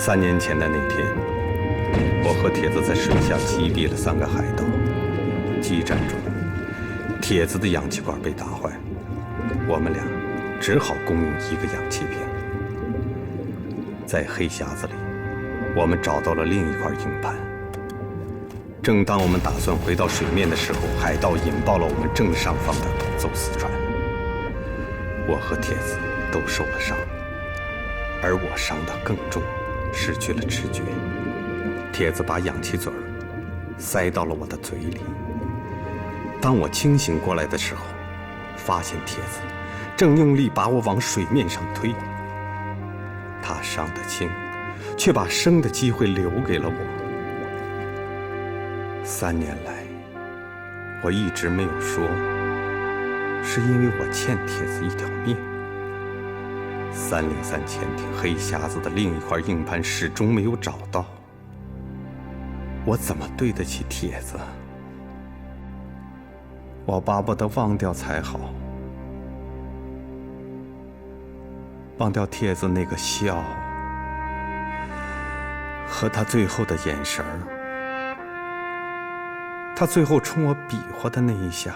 3年前的那天，我和铁子在水下击毙了3个海盗。激战中，铁子的氧气管被打坏，我们俩只好共用1个氧气瓶。在黑匣子里，我们找到了另一块硬盘。正当我们打算回到水面的时候，海盗引爆了我们正上方的走私船。我和铁子都受了伤，而我伤得更重，失去了知觉。铁子把氧气嘴塞到了我的嘴里。当我清醒过来的时候，发现铁子正用力把我往水面上推。他伤得轻，却把生的机会留给了我。3年来，我一直没有说，是因为我欠铁子一条命。303潜艇黑匣子的另一块硬盘始终没有找到，我怎么对得起铁子？我巴不得忘掉才好，忘掉铁子那个笑和他最后的眼神儿，他最后冲我比划的那一下。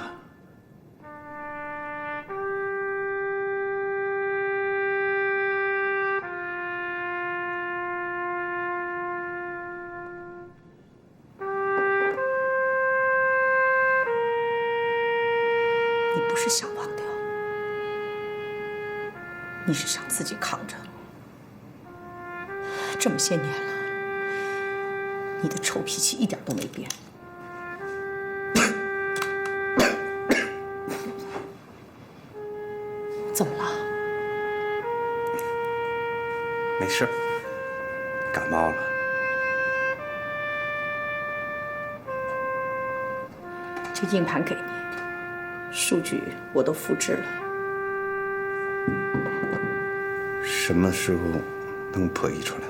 你不是想忘掉，你是想自己扛着。这么些年了，你的臭脾气一点都没变。怎么了？没事，感冒了。这硬盘给你，数据我都复制了。什么时候能破译出来？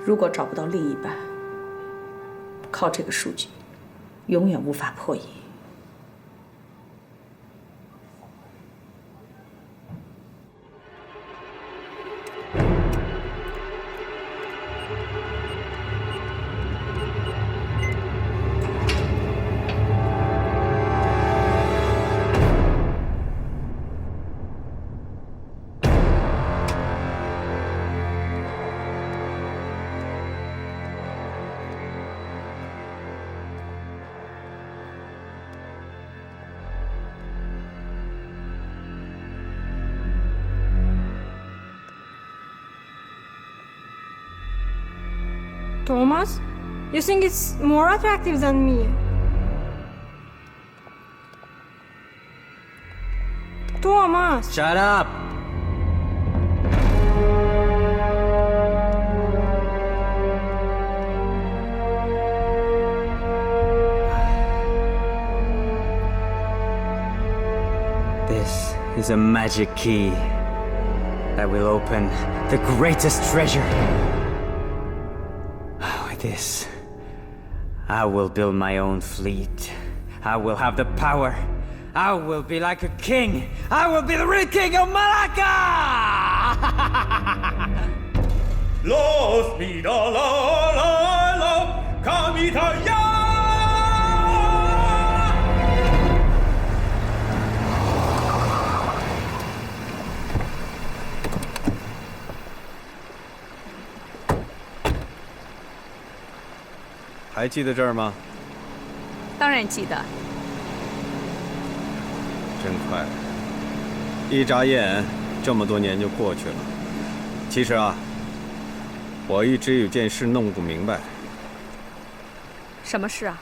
如果找不到另一半，靠这个数据，永远无法破译。Thomas, you think it's more attractive than me? Thomas! Shut up! This is a magic key that will open the greatest treasure. With this, I will build my own fleet. I will have the power. I will be like a king. I will be the real king of Malacca! Los mira la kamita ya. 还记得这儿吗？当然记得。真快，一眨眼，这么多年就过去了。其实啊，我一直有件事弄不明白。什么事啊？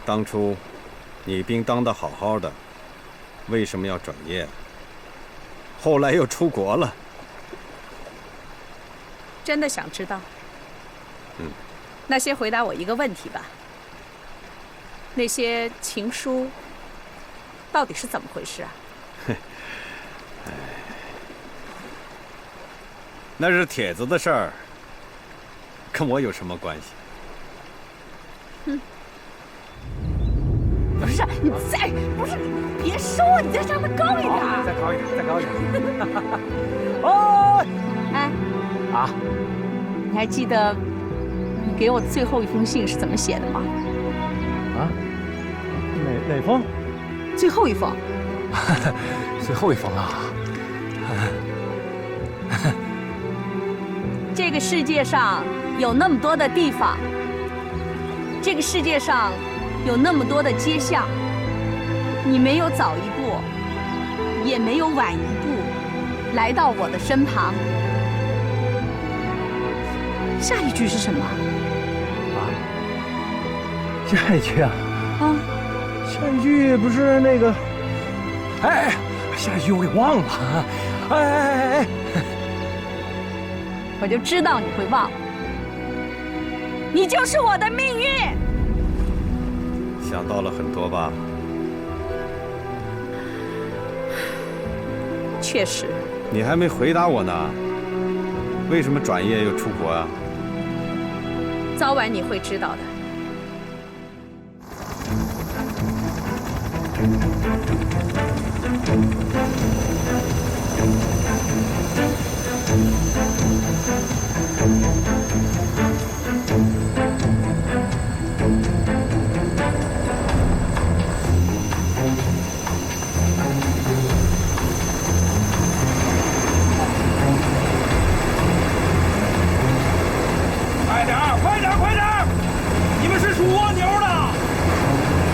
当初你兵当得好好的，为什么要转业？后来又出国了。真的想知道？嗯。那先回答我一个问题吧。那些情书到底是怎么回事啊？那是帖子的事儿，跟我有什么关系？不是，你再不是，别说，你再上得高一点。再高一点，再高一点。哦，哎，啊，你还记得你给我的最后一封信是怎么写的吗？啊？哪封？最后一封。最后一封啊。这个世界上有那么多的地方，这个世界上有那么多的街巷，你没有早一步，也没有晚一步来到我的身旁。下一句是什么？啊？下一句啊？啊？下一句不是那个？哎，下一句我给忘了。哎！我就知道你会忘，你就是我的命运。想到了很多吧？确实。你还没回答我呢，为什么转业又出国啊？早晚你会知道的。快点儿，快点儿，快点儿！你们是属蜗牛的，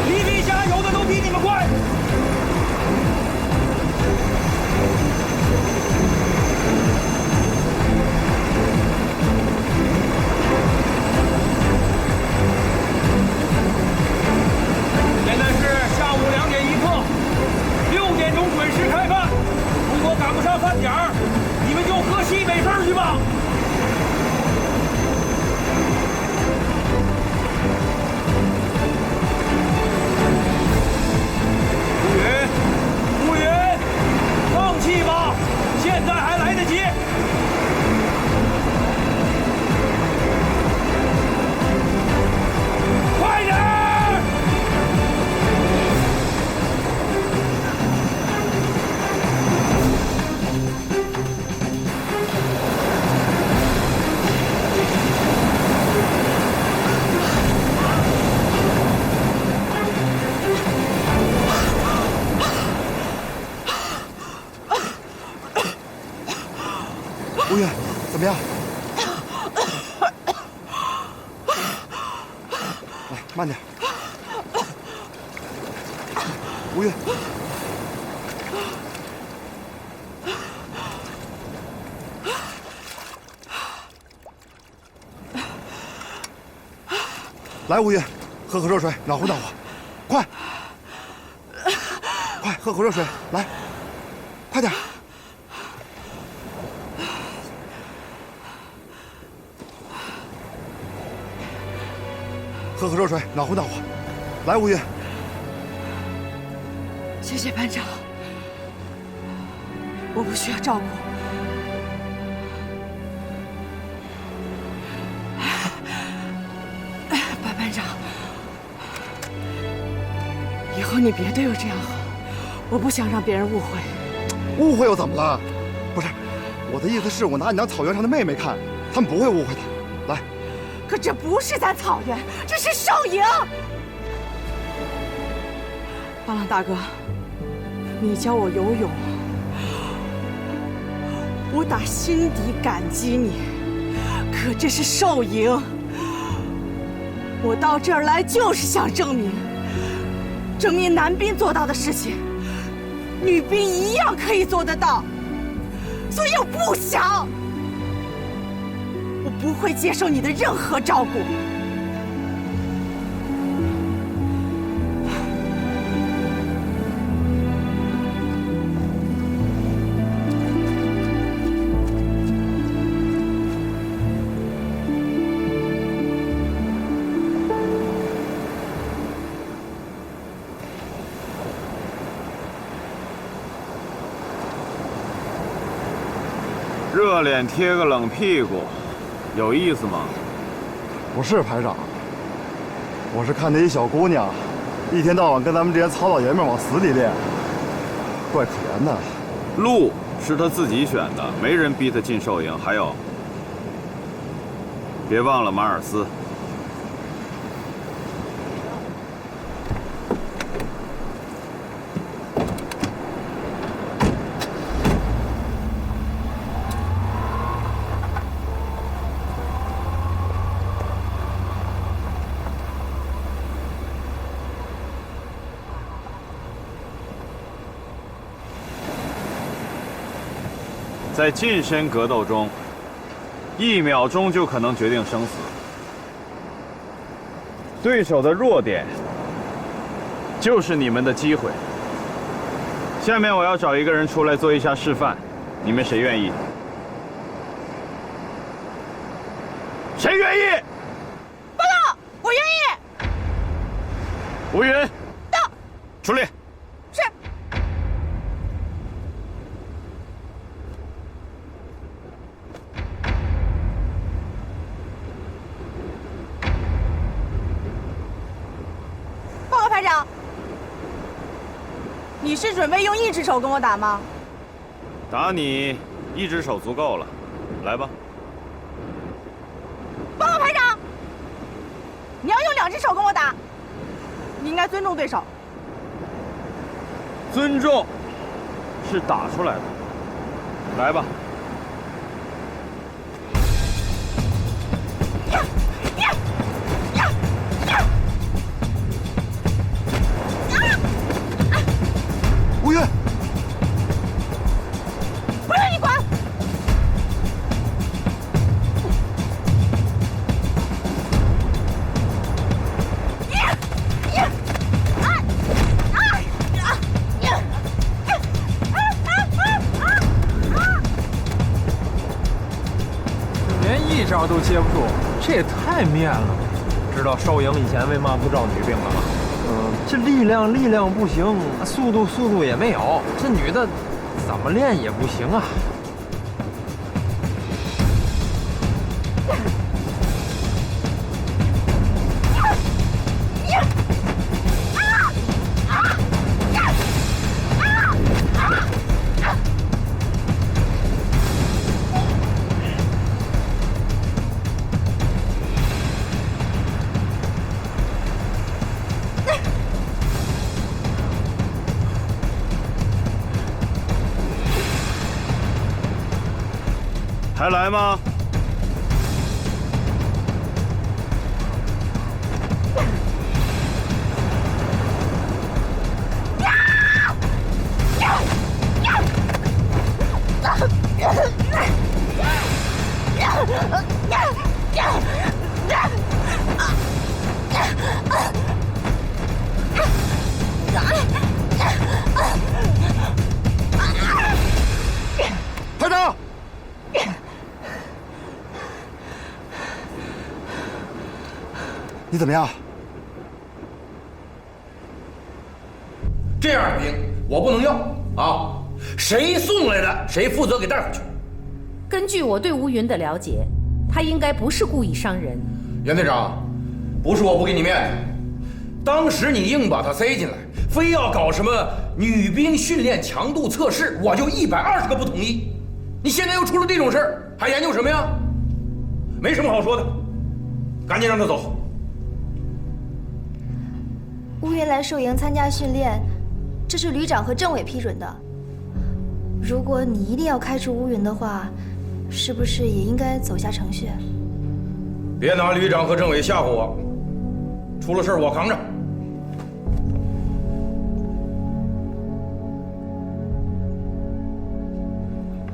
离地下游的都比你们快。现在是下午2点1刻，6点钟准时开饭。如果赶不上饭点儿，你们就喝西北风去吧。乌云，放弃吧，现在还来得及。快点儿！吴越，怎么样？来，慢点。吴越，来，吴越，喝口热水，暖和暖和。快，快喝口热水，来，快点。喝口热水，暖和暖和。来，吴越。谢谢班长，我不需要照顾。班长，以后你别对我这样好，我不想让别人误会。误会又怎么了？不是，我的意思是我拿你当草原上的妹妹看，他们不会误会的。来。可这不是咱草原，这是兽营。巴朗大哥，你教我游泳，我打心底感激你。可这是兽营，我到这儿来就是想证明男兵做到的事情，女兵一样可以做得到。所以我不想。我不会接受你的任何照顾。热脸贴个冷屁股，有意思吗？不是排长，我是看那一小姑娘，一天到晚跟咱们这些糙老爷们往死里练，怪可怜的。路是他自己选的，没人逼他进兽营。还有，别忘了马尔斯。在近身格斗中，1秒钟就可能决定生死。对手的弱点就是你们的机会。下面我要找一个人出来做一下示范，你们谁愿意？谁愿意？报告，我愿意。吴云，到。出列。是。报告排长，你是准备用1只手跟我打吗？打你1只手足够了，来吧。报告排长，你要用2只手跟我打，你应该尊重对手。尊重是打出来的，来吧。吴云，不用你管。连1招都接不住，这也太面了。知道少营以前为嘛不招女兵了吗？这力量不行，速度也没有，这女的怎么练也不行啊。还来吗？排长。你怎么样？这样的兵我不能要啊！谁送来的，谁负责给带回去。根据我对吴云的了解，他应该不是故意伤人。袁队长，不是我不给你面子，当时你硬把他塞进来，非要搞什么女兵训练强度测试，我就120个不同意。你现在又出了这种事儿，还研究什么呀？没什么好说的，赶紧让他走。乌云来寿营参加训练，这是旅长和政委批准的。如果你一定要开除乌云的话，是不是也应该走下程序？别拿旅长和政委吓唬我，出了事我扛着。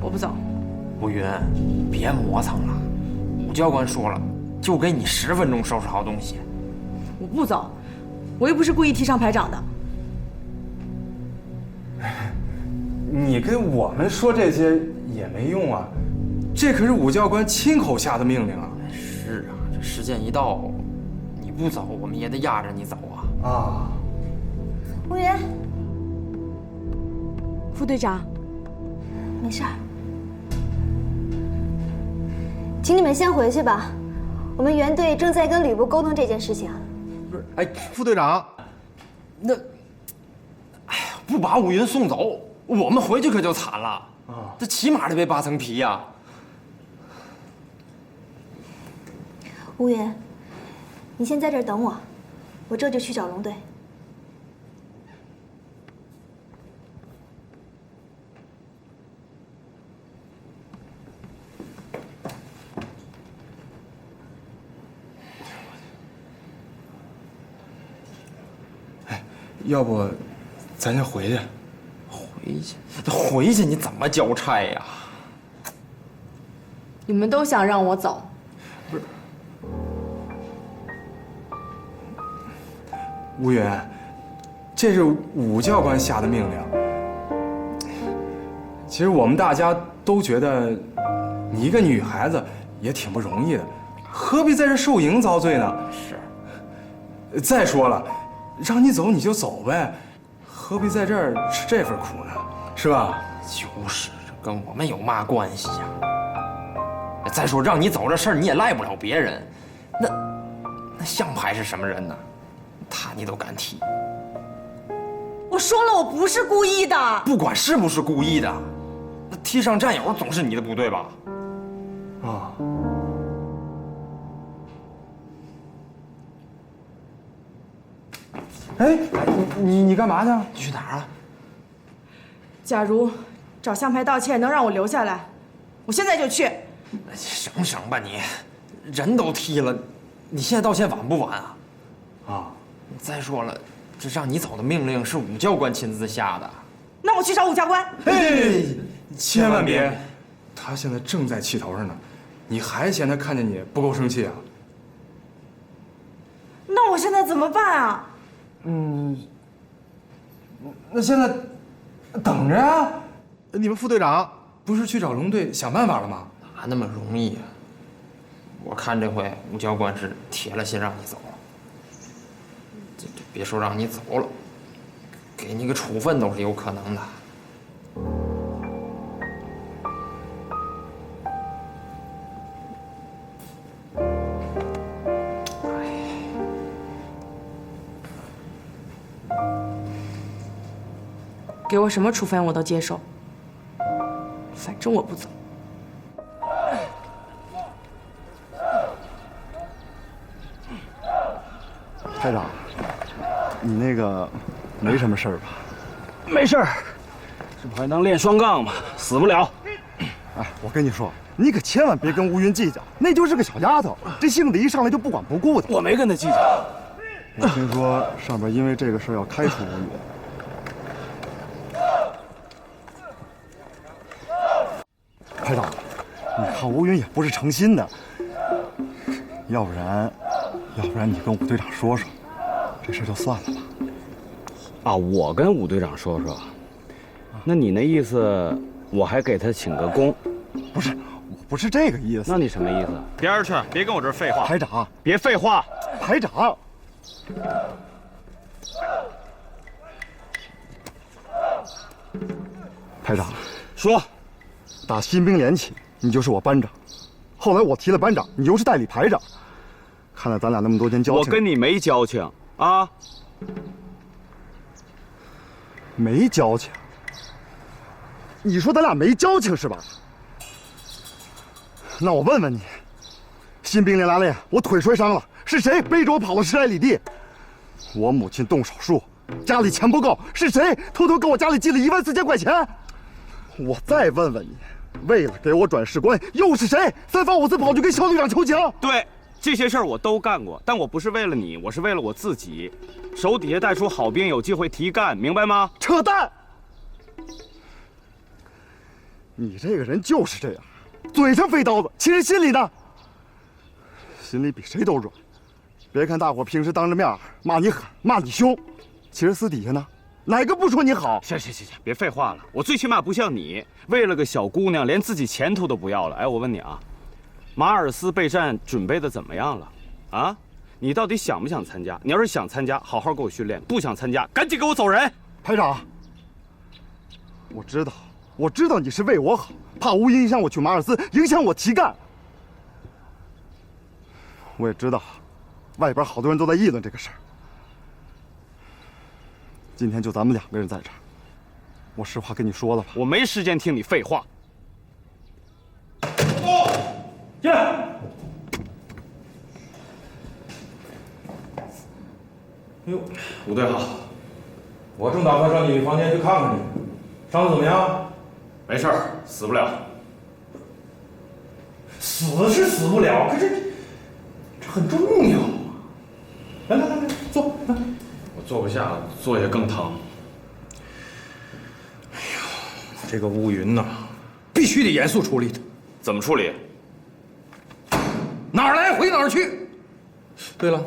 我不走。吴云，别磨蹭了。武教官说了，就给你10分钟收拾好东西。我不走，我又不是故意提上排长的。你跟我们说这些也没用啊，这可是武教官亲口下的命令啊。是啊，这时间一到，你不走，我们也得压着你走啊。啊，乌云，副队长，没事儿，请你们先回去吧。我们原队正在跟旅部沟通这件事情。不是，哎，副队长，那，哎呀，不把武云送走，我们回去可就惨了啊！这起码得被扒层皮呀。吴云，你先在这儿等我，我这就去找龙队。要不，咱先回去。回去你怎么交差呀？你们都想让我走？不是，吴云，这是武教官下的命令。其实我们大家都觉得，你一个女孩子也挺不容易的，何必在这受营遭罪呢？是。再说了，让你走你就走呗，何必在这儿吃这份苦呢？是吧？就是，这跟我们有嘛关系呀？再说让你走这事儿你也赖不了别人，那向排是什么人呢？他你都敢提？我说了，我不是故意的。不管是不是故意的，那踢上战友总是你的不对吧？啊。哎，你干嘛去？你去哪儿啊？假如找向排道歉能让我留下来，我现在就去。省省吧你，人都踢了，你现在道歉晚不晚啊？啊！再说了，这让你走的命令是武教官亲自下的。那我去找武教官。哎，千万别！他现在正在气头上呢，你还嫌他看见你不够生气啊？那我现在怎么办啊？那现在等着呀。你们副队长不是去找龙队想办法了吗？哪那么容易啊？我看这回武教官是铁了心让你走，这别说让你走了，给你个处分都是有可能的。给我什么处分我都接受，反正我不走。排长，你那个没什么事儿吧？没事儿，这不还能练双杠吗？死不了。哎，我跟你说，你可千万别跟吴云计较，那就是个小丫头，这性子一上来就不管不顾的。我没跟她计较。我听说上边因为这个事儿要开除吴云。排长，你看吴云也不是诚心的，要不然你跟武队长说说，这事就算了吧。啊，我跟武队长说说，那你那意思，我还给他请个功？不是，我不是这个意思。那你什么意思？边儿去，别跟我这儿废话。排长，别废话。排长。排长，说，打新兵连起，你就是我班长，后来我提了班长，你又是代理排长。看来咱俩那么多年交情，我跟你没交情啊。没交情？你说咱俩没交情是吧？那我问问你，新兵连拉练，我腿摔伤了，是谁背着我跑了10来里地？我母亲动手术，家里钱不够，是谁偷偷给我家里寄了14000块钱？我再问问你，为了给我转士官，又是谁3番5次跑去跟肖队长求情？对，这些事儿我都干过，但我不是为了你，我是为了我自己。手底下带出好兵，有机会提干，明白吗？扯淡！你这个人就是这样，嘴上飞刀子，其实心里呢，心里比谁都软。别看大伙平时当着面骂你狠，骂你凶，其实私底下呢，哪个不说你好？行，别废话了。我最起码不像你，为了个小姑娘，连自己前途都不要了。哎，我问你啊，马尔斯备战准备的怎么样了？啊，你到底想不想参加？你要是想参加，好好给我训练；不想参加，赶紧给我走人。排长，我知道你是为我好，怕无影响我去马尔斯，影响我提干。我也知道，外边好多人都在议论这个事儿。今天就咱们2个人在这儿，我实话跟你说了吧。我没时间听你废话。进。哟，吴队好，我正打算上你房间去看看你，伤得怎么样？没事儿，死不了。死是死不了，可是这很重要啊！来，坐。来，我坐不下，坐下更疼。哎呦，这个乌云呐，必须得严肃处理它。怎么处理？哪儿来回哪儿去。对了，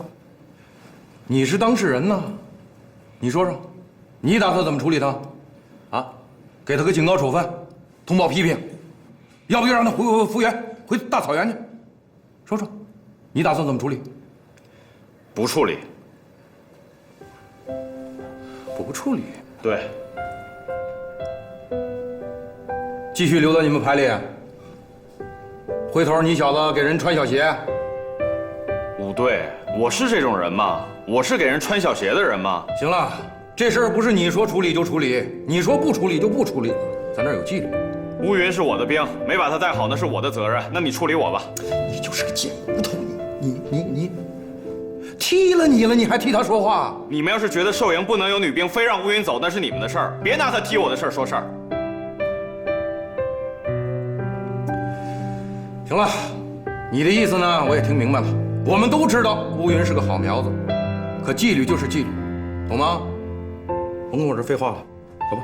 你是当事人呢，你说说，你打算怎么处理他？啊，给他个警告处分，通报批评，要不就让他复员，回大草原去。说说，你打算怎么处理？不处理。不处理？对。继续留在你们排里。回头你小子给人穿小鞋。武队，我是这种人吗？我是给人穿小鞋的人吗？行了，这事儿不是你说处理就处理，你说不处理就不处理，咱这儿有纪律。乌云是我的兵，没把他带好那是我的责任，那你处理我吧。你就是个贱骨头，你踢了你了，你还替他说话？你们要是觉得寿营不能有女兵，非让乌云走，那是你们的事儿，别拿他踢我的事儿说事儿。行了，你的意思呢，我也听明白了。我们都知道乌云是个好苗子，可纪律就是纪律，懂吗？甭跟我这废话了，走吧。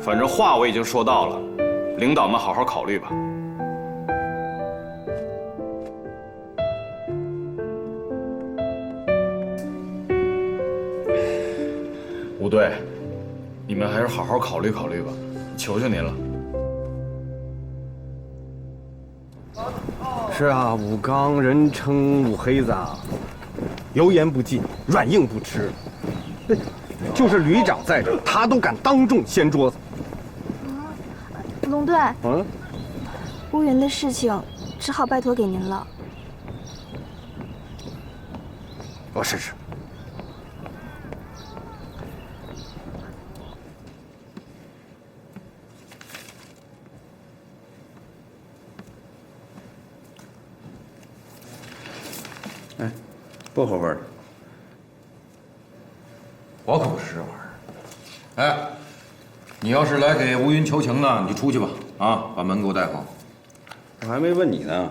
反正话我已经说到了，领导们好好考虑吧。吴队，你们还是好好考虑考虑吧，求求您了。是啊，武刚人称武黑子啊，油盐不进，软硬不吃。就是旅长在这，他都敢当众掀桌子。龙队，乌云的事情只好拜托给您了。我试试。哎，薄荷味儿的。我可不是这玩意儿。哎，你要是来给乌云求情呢，你就出去吧，啊，把门给我带好。我还没问你呢。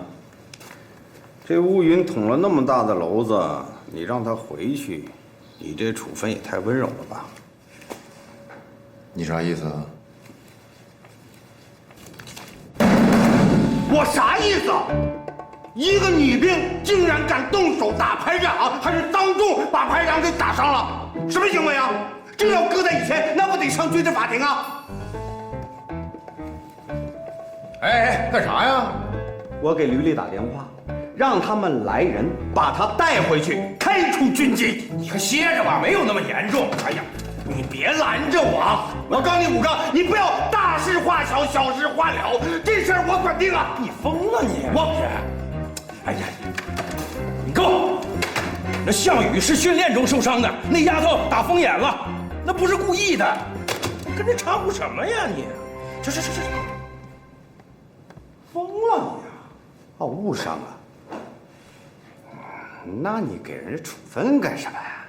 这乌云捅了那么大的篓子，你让他回去，你这处分也太温柔了吧？你啥意思啊？我啥意思？一个女兵竟然敢动手打排长，还是当众把排长给打伤了，什么行为啊？这要搁在以前，那不得上军事法庭啊？哎，干啥呀？我给旅里打电话，让他们来人把他带回去，开除军籍。你可歇着吧，没有那么严重。哎呀，你别拦着我！我告诉你，武刚，你不要大事化小，小事化了，这事儿我管定了。你疯了你！哎呀，你够！那项羽是训练中受伤的，那丫头打疯眼了，那不是故意的。你跟这掺和什么呀你？这，疯了你啊！哦，误伤啊！那你给人家处分干什么呀？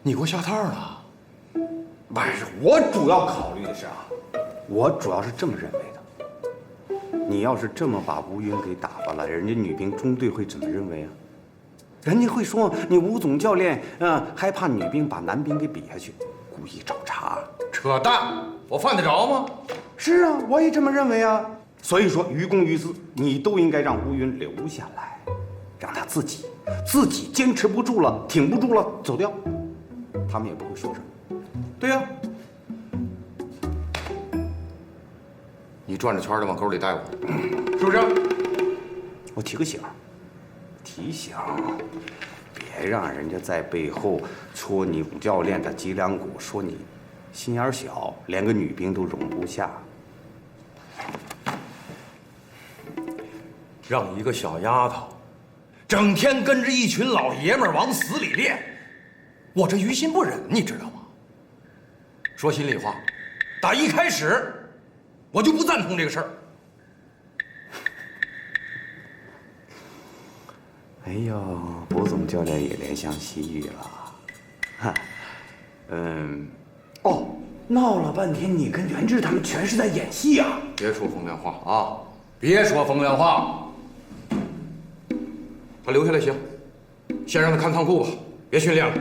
你给我下套了？不是，我主要考虑的是啊，我主要是这么认为的。你要是这么把乌云给打发了，人家女兵中队会怎么认为啊？人家会说你吴总教练害怕女兵把男兵给比下去，故意找茬。扯淡！我犯得着吗？是啊，我也这么认为啊。所以说，于公于私，你都应该让乌云留下来，让他自己坚持不住了，挺不住了，走掉，他们也不会说什么。对呀。你转着圈的往沟里带我，是不是？我提个醒，别让人家在背后戳你武教练的脊梁骨，说你心眼小，连个女兵都容不下。让一个小丫头整天跟着一群老爷们儿往死里练，我这于心不忍，你知道吗？说心里话，打一开始我就不赞同这个事儿。哎呦，卜总教练也怜香惜玉了。哈，哦，闹了半天，你跟元志他们全是在演戏啊！别说风凉话啊！别说风凉话。他留下来行，先让他看仓库吧，别训练了。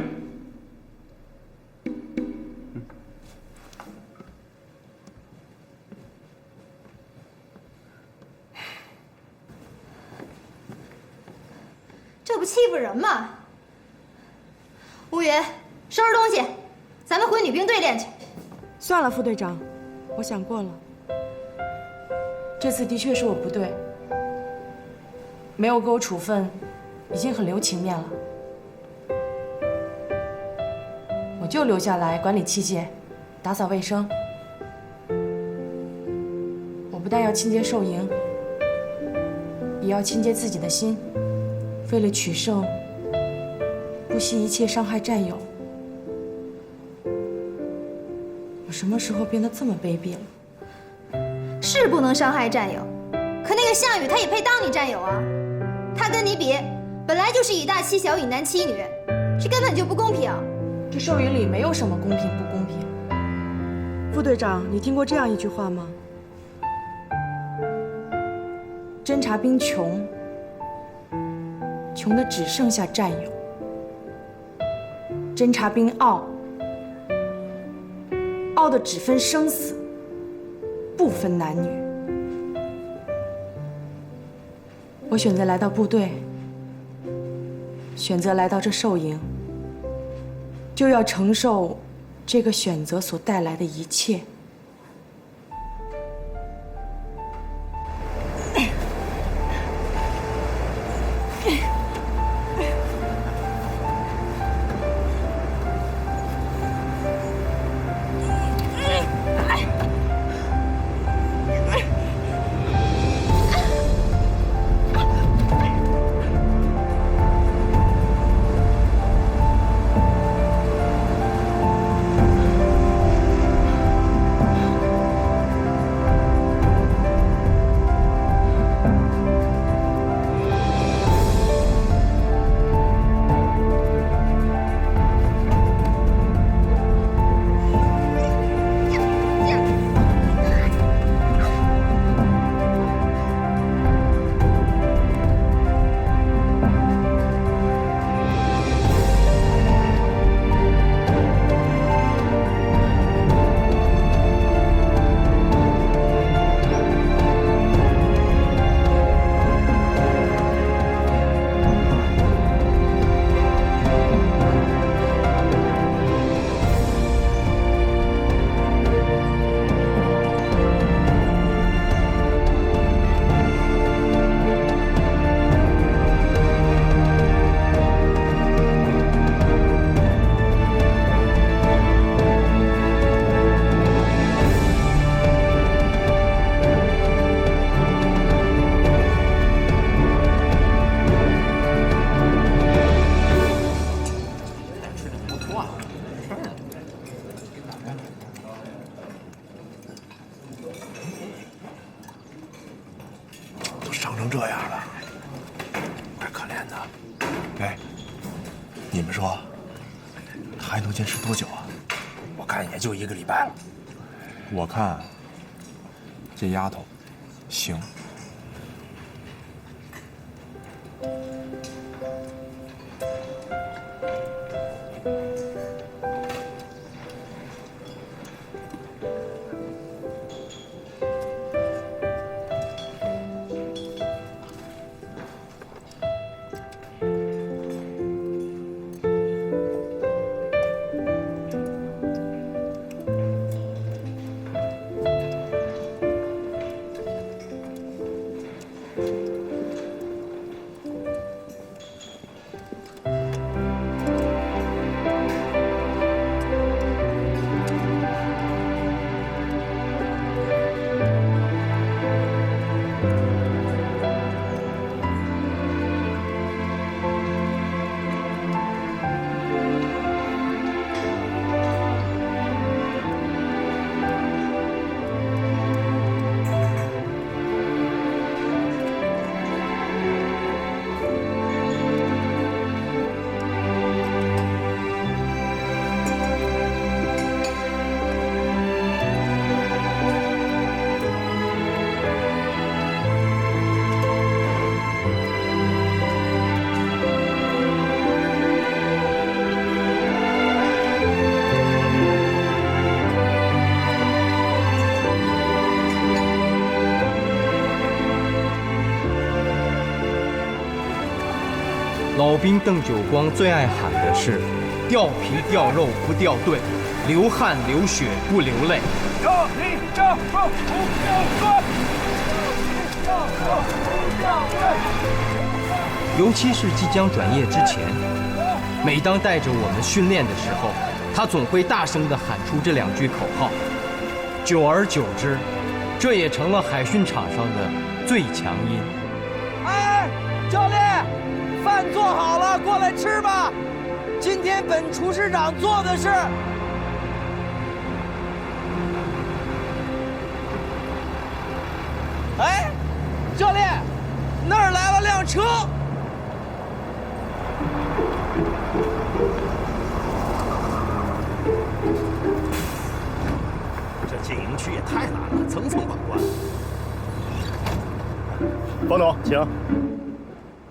这不欺负人吗？乌云，收拾东西，咱们回女兵队练去。算了，副队长，我想过了，这次的确是我不对，没有给我处分，已经很留情面了。我就留下来管理器械，打扫卫生。我不但要清洁兽营，也要清洁自己的心。为了取胜，不惜一切伤害战友。我什么时候变得这么卑鄙了？是不能伤害战友，可那个项羽他也配当你战友啊！他跟你比，本来就是以大欺小，以男欺女，这根本就不公平。这兽营里没有什么公平不公平。副队长，你听过这样一句话吗？侦察兵穷。穷的只剩下战友，侦察兵傲，傲的只分生死，不分男女。我选择来到部队，选择来到这兽营，就要承受这个选择所带来的一切。伤成这样了，怪可怜的。哎，你们说还能坚持多久啊？我看也就1个礼拜了。我看这丫头行。兵邓九光最爱喊的是：掉皮掉肉不掉队，流汗流血不流泪。掉皮掉肉不掉队，尤其是即将转业之前，每当带着我们训练的时候，他总会大声地喊出这2句口号。久而久之，这也成了海训场上的最强音。哎，教练，饭做好了，过来吃吧。今天本厨师长做的是。哎，教练，那儿来了辆车。这经营区也太难了，层层把关。方总，请。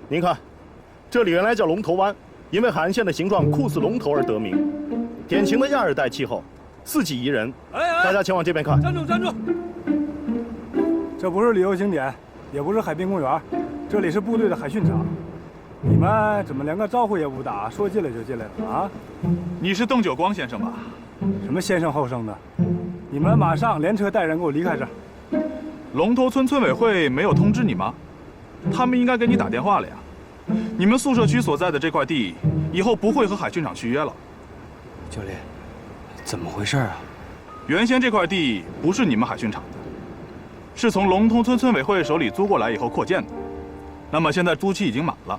您看，这里原来叫龙头湾，因为海岸线的形状酷似龙头而得名，典型的亚热带气候，四季宜人。大家前往这边看。站住！站住！这不是旅游景点，也不是海滨公园，这里是部队的海训场。你们怎么连个招呼也不打，说进来就进来了啊？你是邓九光先生吧？什么先生后生的？你们马上连车带人给我离开这儿。龙头村村委会没有通知你吗？他们应该给你打电话了呀。你们宿舍区所在的这块地，以后不会和海训场续约了。教练，怎么回事啊？原先这块地不是你们海训场的，是从龙头村村委会手里租过来以后扩建的。那么现在租期已经满了，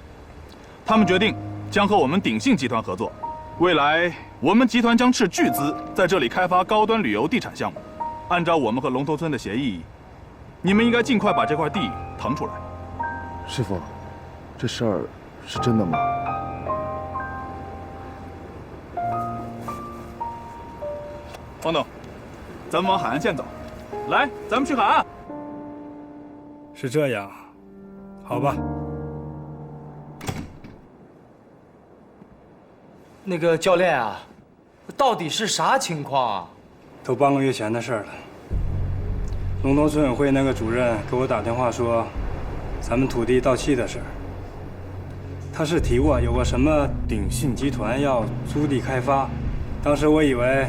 他们决定将和我们鼎信集团合作。未来我们集团将斥巨资在这里开发高端旅游地产项目。按照我们和龙头村的协议，你们应该尽快把这块地腾出来。师傅，这事儿是真的吗？王董，咱们往海岸线走。来，咱们去海岸。是这样，好吧。那个教练啊，到底是啥情况啊？都半个月前的事了。龙头村委会那个主任给我打电话说，咱们土地到期的事儿。他是提过有个什么鼎信集团要租地开发，当时我以为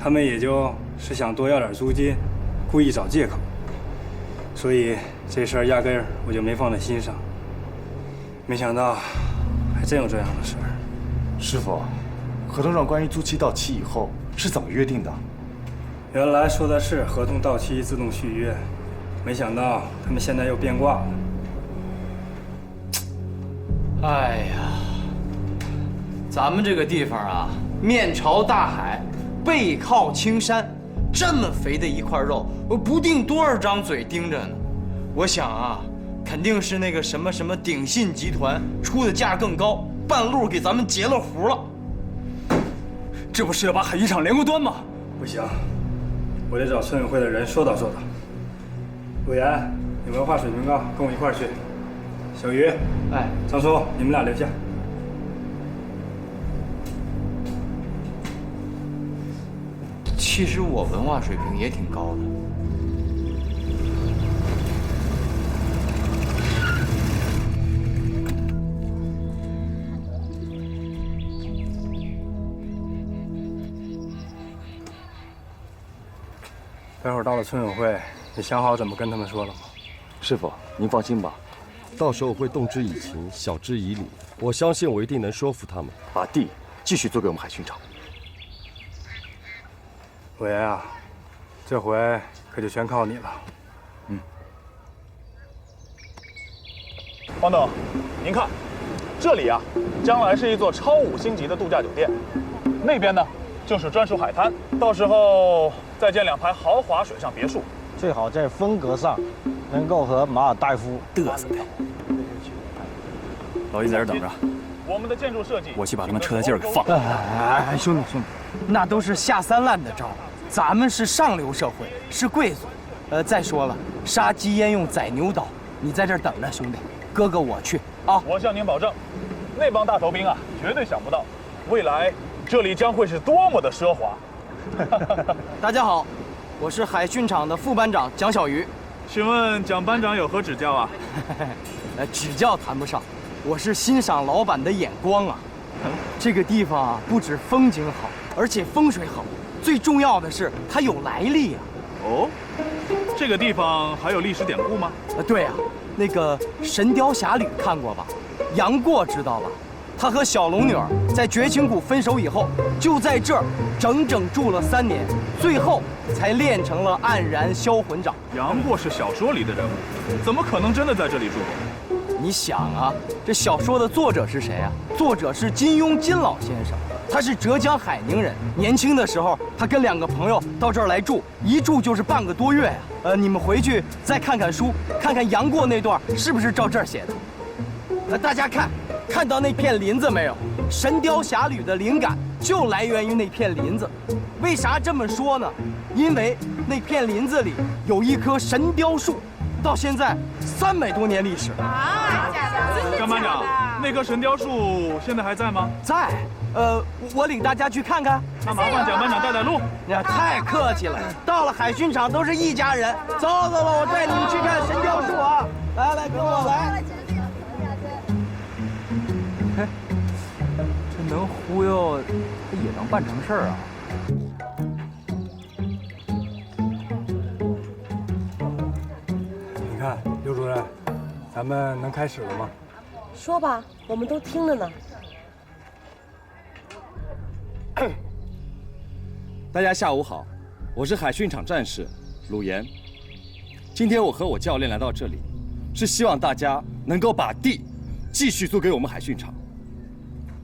他们也就是想多要点租金，故意找借口，所以这事儿压根儿我就没放在心上。没想到还真有这样的事儿。师傅，合同上关于租期到期以后是怎么约定的？原来说的是合同到期自动续约，没想到他们现在又变卦了。哎呀，咱们这个地方啊，面朝大海，背靠青山，这么肥的一块肉，不定多少张嘴盯着呢。我想啊，肯定是那个什么什么鼎信集团出的价更高，半路给咱们截了胡了。这不是要把海渔场连过端吗？不行，我得找村委会的人说道说道。陆岩，你文化水平高，跟我一块儿去。小鱼，哎，张叔，你们俩留下。其实我文化水平也挺高的。待会儿到了村委会，你想好怎么跟他们说了吗？师傅，您放心吧，到时候我会动之以情，晓之以理。我相信我一定能说服他们，把地继续租给我们海训场。陆岩啊，这回可就全靠你了。王董，您看，这里啊，将来是一座超5星级的度假酒店，那边呢就是专属海滩，到时候再建2排豪华水上别墅，最好在风格上能够和马尔代夫嘚瑟的。老一在这等着，我们的建筑设计，我去把他们车的劲儿给放了。哎，兄弟，那都是下三滥的招，咱们是上流社会，是贵族。再说了，杀鸡焉用宰牛刀，你在这儿等着，兄弟，哥哥我去啊！我向您保证，那帮大头兵啊，绝对想不到，未来这里将会是多么的奢华。大家好，我是海训场的副班长蒋小鱼。请问蒋班长有何指教啊？指教谈不上，我是欣赏老板的眼光啊。这个地方啊，不止风景好，而且风水好，最重要的是它有来历啊。哦，这个地方还有历史典故吗？对啊，那个《神雕侠侣》看过吧？杨过知道吧？他和小龙女儿在绝情谷分手以后，就在这儿整整住了3年，最后才练成了黯然销魂掌。杨过是小说里的人物，怎么可能真的在这里住？你想啊，这小说的作者是谁啊？作者是金庸金老先生，他是浙江海宁人。年轻的时候，他跟2个朋友到这儿来住，一住就是半个多月呀。你们回去再看看书，看看杨过那段是不是照这儿写的？大家看到那片林子没有？《神雕侠侣》的灵感就来源于那片林子。为啥这么说呢？因为那片林子里有一棵神雕树，到现在300多年历史了。张班长，那棵神雕树现在还在吗？在。我领大家去看看。那麻烦蒋班长带路。呀，太客气了。到了海训场都是一家人。走，我带你们去看神雕树啊！来，跟我来。嘿，这能忽悠，这也能办成事儿啊！你看，刘主任，咱们能开始了吗？说吧，我们都听着呢。大家下午好，我是海训场战士鲁岩。今天我和我教练来到这里，是希望大家能够把地继续租给我们海训场。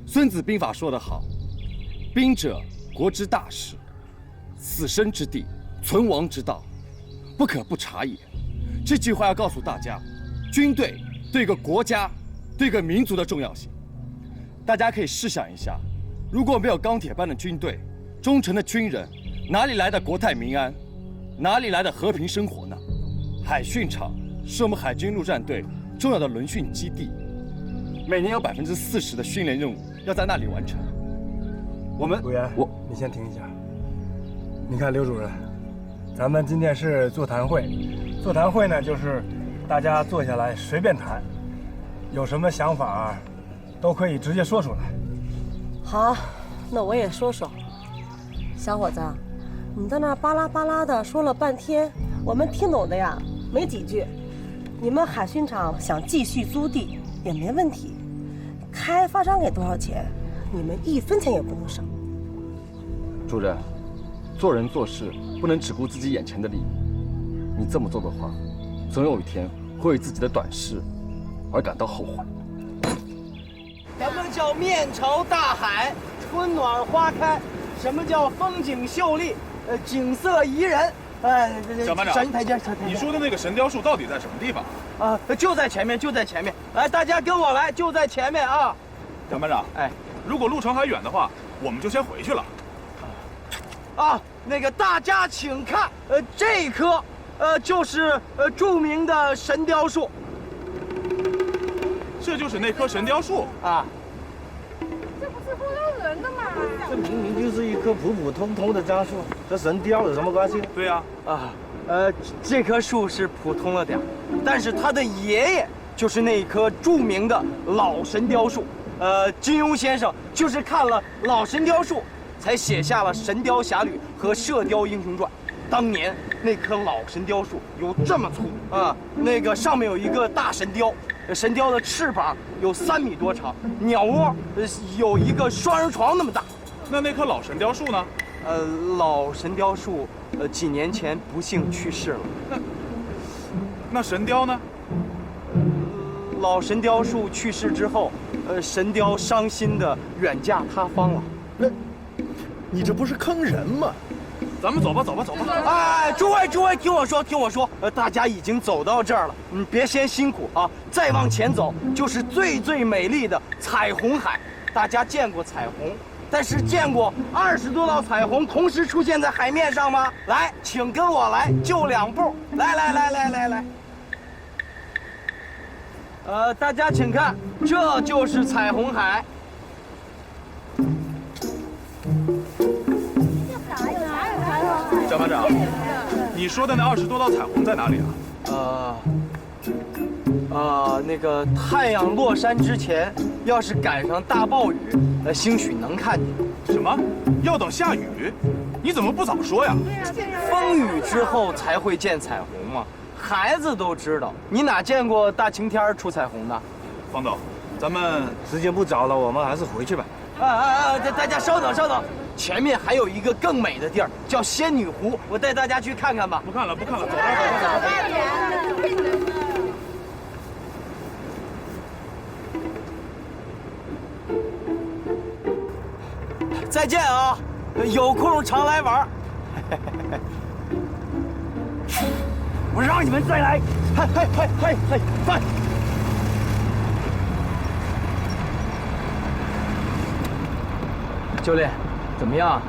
孙子兵法说得好，兵者，国之大事，死生之地，存亡之道，不可不察也。这句话要告诉大家，军队对一个国家、对一个民族的重要性。大家可以试想一下，如果没有钢铁般的军队，忠诚的军人，哪里来的国泰民安？哪里来的和平生活呢？海训场是我们海军陆战队重要的轮训基地，每年有40%的训练任务要在那里完成。我们鲁岩，你先停一下。你看，刘主任，咱们今天是座谈会，座谈会呢就是大家坐下来随便谈，有什么想法都可以直接说出来。好，那我也说说。小伙子，你在那巴拉巴拉的说了半天，我们听懂的呀没几句。你们海训场想继续租地也没问题，开发商给多少钱，你们1分钱也不能少。主任，做人做事不能只顾自己眼前的利益，你这么做的话，总有一天会为自己的短视而感到后悔。什么叫面朝大海，春暖花开？什么叫风景秀丽？景色宜人。小班长，上一台阶。你说的那个神雕树到底在什么地方？就在前面，就在前面。来，大家跟我来，就在前面啊。蒋班长，如果路程还远的话，我们就先回去了。那个大家请看，这棵，就是著名的神雕树。这就是那棵神雕树啊。这不是忽悠人的吗？这明明就是一棵普普通通的樟树，和神雕有什么关系？对呀。这棵树是普通了点，但是他的爷爷就是那棵著名的老神雕树。金庸先生就是看了老神雕树，才写下了《神雕侠侣》和《射雕英雄传》。当年那棵老神雕树有这么粗那个上面有一个大神雕，神雕的翅膀有3米多长，鸟窝有一个双人床那么大。那棵老神雕树呢？老神雕树几年前不幸去世了。那神雕呢？老神雕树去世之后，神雕伤心的远嫁他方了。那，你这不是坑人吗？咱们走吧。诸位，听我说，大家已经走到这儿了，别嫌辛苦啊！再往前走就是最美丽的彩虹海。大家见过彩虹，但是见过20多道彩虹同时出现在海面上吗？来，请跟我来，就2步。来。大家请看，这就是彩虹海。蒋班长，你说的那20多道彩虹在哪里啊？那个太阳落山之前，要是赶上大暴雨，兴许能看见。什么？要等下雨？你怎么不早说呀？风雨之后才会见彩虹嘛，孩子都知道。你哪见过大晴天出彩虹的？方总，咱们时间不早了，我们还是回去吧。大家稍等稍等，前面还有一个更美的地儿，叫仙女湖，我带大家去看看吧。不看了，不看了，走吧。再见啊，有空常来玩。我让你们再来！快！教练，怎么样？